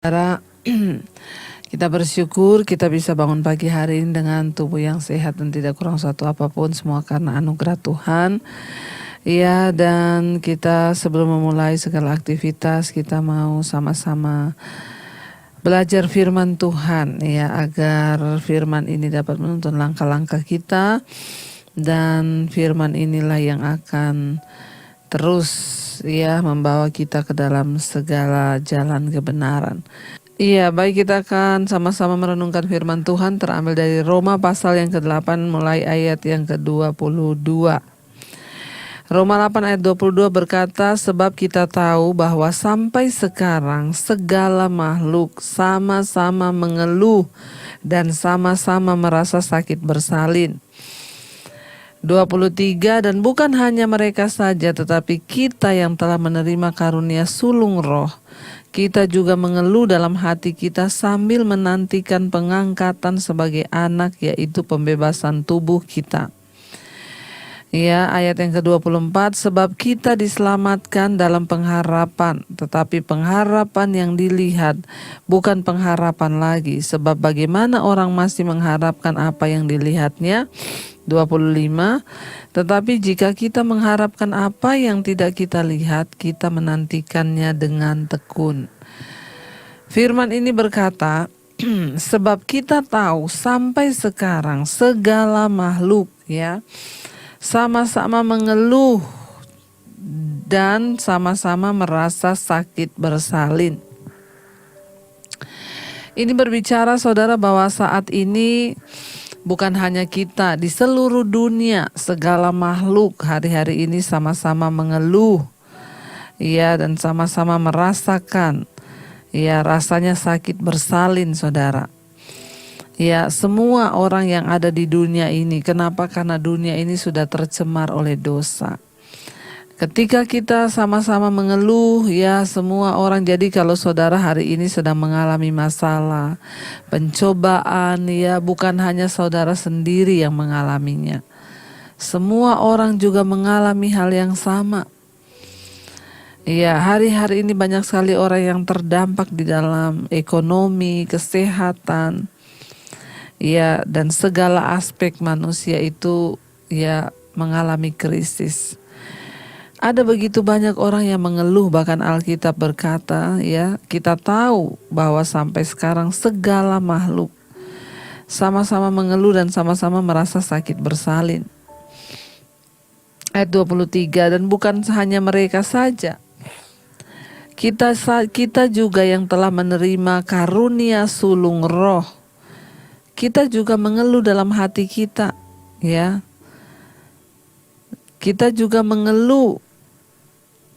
Saudara, kita bersyukur kita bisa bangun pagi hari ini dengan tubuh yang sehat dan tidak kurang suatu apapun, semua karena anugerah Tuhan. Ya, dan kita sebelum memulai segala aktivitas, kita mau sama-sama belajar firman Tuhan, ya, agar firman ini dapat menuntun langkah-langkah kita, dan firman inilah yang akan terus membawa kita ke dalam segala jalan kebenaran. Iya, baik, kita akan sama-sama merenungkan firman Tuhan terambil dari Roma pasal yang ke-8 mulai ayat yang ke-22. Roma 8 ayat 22 berkata, sebab kita tahu bahwa sampai sekarang segala makhluk sama-sama mengeluh dan sama-sama merasa sakit bersalin. 23, dan bukan hanya mereka saja, tetapi kita yang telah menerima karunia sulung roh, kita juga mengeluh dalam hati kita sambil menantikan pengangkatan sebagai anak, yaitu pembebasan tubuh kita. Ya, ayat yang ke-24, sebab kita diselamatkan dalam pengharapan, tetapi pengharapan yang dilihat bukan pengharapan lagi, sebab bagaimana orang masih mengharapkan apa yang dilihatnya. 25, tetapi jika kita mengharapkan apa yang tidak kita lihat, kita menantikannya dengan tekun. Firman ini berkata, sebab kita tahu sampai sekarang segala makhluk sama-sama mengeluh dan sama-sama merasa sakit bersalin. Ini berbicara, saudara, bahwa saat ini bukan hanya kita, di seluruh dunia segala makhluk hari-hari ini sama-sama mengeluh, dan sama-sama merasakan, rasanya sakit bersalin, saudara. Semua orang yang ada di dunia ini, kenapa? Karena dunia ini sudah tercemar oleh dosa. Ketika kita sama-sama mengeluh, semua orang. Jadi kalau saudara hari ini sedang mengalami masalah, pencobaan, bukan hanya saudara sendiri yang mengalaminya. Semua orang juga mengalami hal yang sama. Hari-hari ini banyak sekali orang yang terdampak di dalam ekonomi, kesehatan, dan segala aspek manusia itu mengalami krisis. Ada begitu banyak orang yang mengeluh, bahkan Alkitab berkata, kita tahu bahwa sampai sekarang segala makhluk sama-sama mengeluh dan sama-sama merasa sakit bersalin. Ayat 23, dan bukan hanya mereka saja, kita juga yang telah menerima karunia sulung roh, kita juga mengeluh dalam hati kita, kita juga mengeluh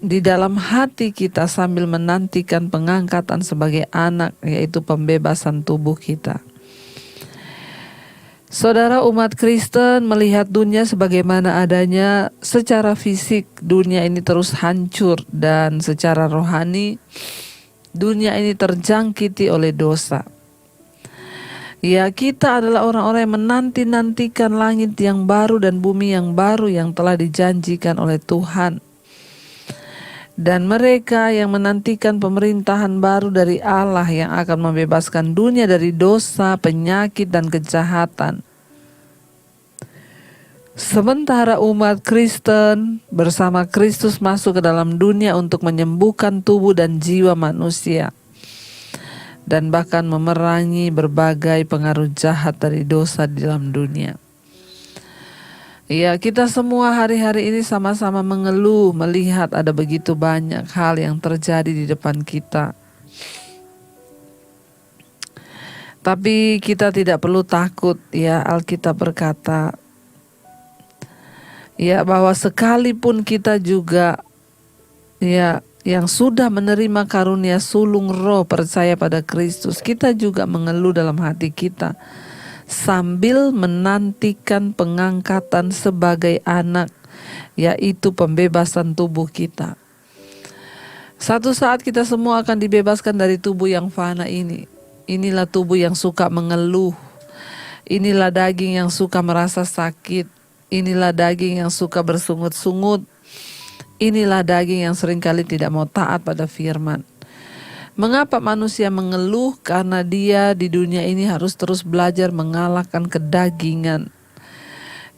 di dalam hati kita sambil menantikan pengangkatan sebagai anak, yaitu pembebasan tubuh kita. Saudara, umat Kristen melihat dunia sebagaimana adanya. Secara fisik dunia ini terus hancur, dan secara rohani dunia ini terjangkiti oleh dosa. Kita adalah orang-orang yang menanti-nantikan langit yang baru dan bumi yang baru yang telah dijanjikan oleh Tuhan. Dan mereka yang menantikan pemerintahan baru dari Allah yang akan membebaskan dunia dari dosa, penyakit, dan kejahatan. Sementara umat Kristen bersama Kristus masuk ke dalam dunia untuk menyembuhkan tubuh dan jiwa manusia, dan bahkan memerangi berbagai pengaruh jahat dari dosa di dalam dunia. Kita semua hari-hari ini sama-sama mengeluh melihat ada begitu banyak hal yang terjadi di depan kita. Tapi kita tidak perlu takut, Alkitab berkata, bahwa sekalipun kita juga yang sudah menerima karunia sulung roh, percaya pada Kristus, kita juga mengeluh dalam hati kita sambil menantikan pengangkatan sebagai anak, yaitu pembebasan tubuh kita. Satu saat kita semua akan dibebaskan dari tubuh yang fana ini. Inilah tubuh yang suka mengeluh. Inilah daging yang suka merasa sakit. Inilah daging yang suka bersungut-sungut. Inilah daging yang seringkali tidak mau taat pada firman. Mengapa manusia mengeluh? Karena dia di dunia ini harus terus belajar mengalahkan kedagingan.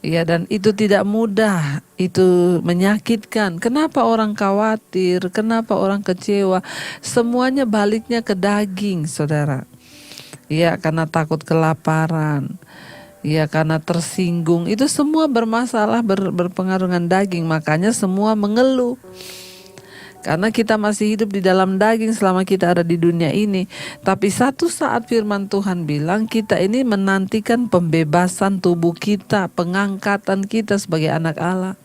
Ya, dan itu tidak mudah, itu menyakitkan. Kenapa orang khawatir? Kenapa orang kecewa? Semuanya baliknya ke daging, saudara. Ya, karena takut kelaparan. Ya, karena tersinggung. Itu semua bermasalah, berpengaruh dengan daging. Makanya semua mengeluh. Karena kita masih hidup di dalam daging selama kita ada di dunia ini. Tapi satu saat firman Tuhan bilang kita ini menantikan pembebasan tubuh kita, pengangkatan kita sebagai anak Allah.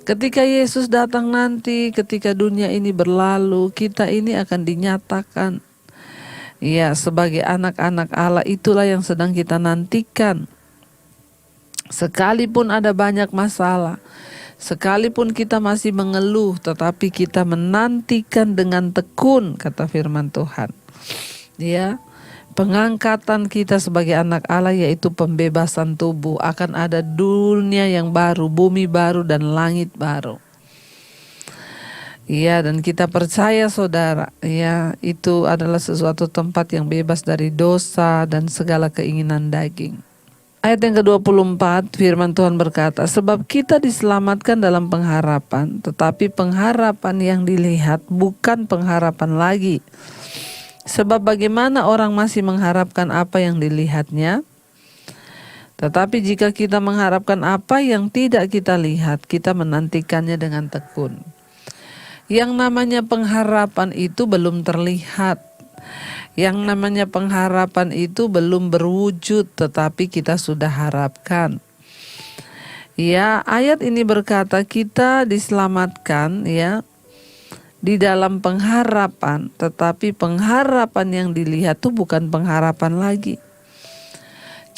Ketika Yesus datang nanti, ketika dunia ini berlalu, kita ini akan dinyatakan ya sebagai anak-anak Allah. Itulah yang sedang kita nantikan. Sekalipun ada banyak masalah, sekalipun kita masih mengeluh, tetapi kita menantikan dengan tekun, kata firman Tuhan. Ya, pengangkatan kita sebagai anak Allah yaitu pembebasan tubuh. Akan ada dunia yang baru, bumi baru dan langit baru. Ya, dan kita percaya saudara, ya, itu adalah sesuatu tempat yang bebas dari dosa dan segala keinginan daging. Ayat yang ke-24, firman Tuhan berkata, sebab kita diselamatkan dalam pengharapan, tetapi pengharapan yang dilihat bukan pengharapan lagi. Sebab bagaimana orang masih mengharapkan apa yang dilihatnya? Tetapi jika kita mengharapkan apa yang tidak kita lihat, kita menantikannya dengan tekun. Yang namanya pengharapan itu belum terlihat. Yang namanya pengharapan itu belum berwujud, tetapi kita sudah harapkan. Ya, ayat ini berkata kita diselamatkan ya di dalam pengharapan, tetapi pengharapan yang dilihat itu bukan pengharapan lagi.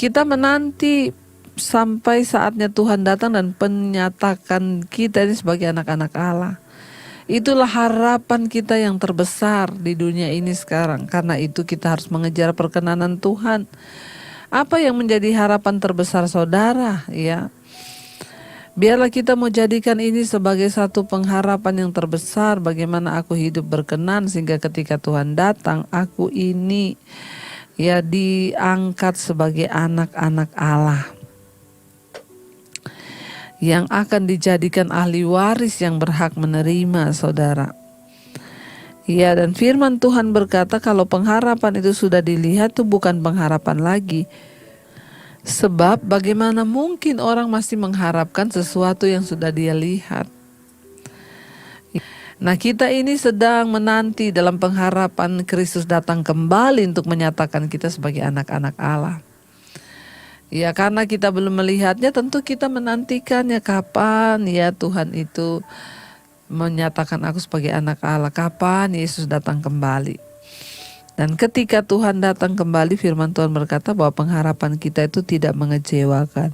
Kita menanti sampai saatnya Tuhan datang dan menyatakan kita ini sebagai anak-anak Allah. Itulah harapan kita yang terbesar di dunia ini sekarang. Karena itu kita harus mengejar perkenanan Tuhan. Apa yang menjadi harapan terbesar saudara? Ya, biarlah kita mau jadikan ini sebagai satu pengharapan yang terbesar. Bagaimana aku hidup berkenan sehingga ketika Tuhan datang, aku ini ya diangkat sebagai anak-anak Allah, yang akan dijadikan ahli waris yang berhak menerima, saudara. Ya, dan firman Tuhan berkata kalau pengharapan itu sudah dilihat itu bukan pengharapan lagi. Sebab bagaimana mungkin orang masih mengharapkan sesuatu yang sudah dia lihat. Nah, kita ini sedang menanti dalam pengharapan Kristus datang kembali untuk menyatakan kita sebagai anak-anak Allah. Ya, karena kita belum melihatnya, tentu kita menantikannya. Kapan ya Tuhan itu menyatakan aku sebagai anak Allah? Kapan Yesus datang kembali? Dan ketika Tuhan datang kembali, firman Tuhan berkata bahwa pengharapan kita itu tidak mengecewakan.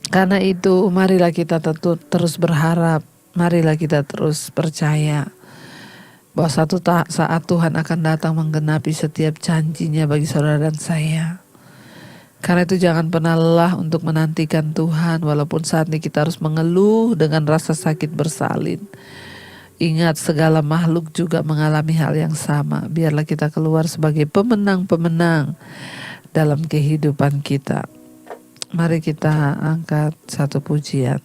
Karena itu marilah kita terus berharap. Marilah kita terus percaya bahwa satu saat Tuhan akan datang menggenapi setiap janjinya bagi saudara dan saya. Karena itu jangan pernah lelah untuk menantikan Tuhan, walaupun saat ini kita harus mengeluh dengan rasa sakit bersalin. Ingat, segala makhluk juga mengalami hal yang sama. Biarlah kita keluar sebagai pemenang-pemenang dalam kehidupan kita. Mari kita angkat satu pujian.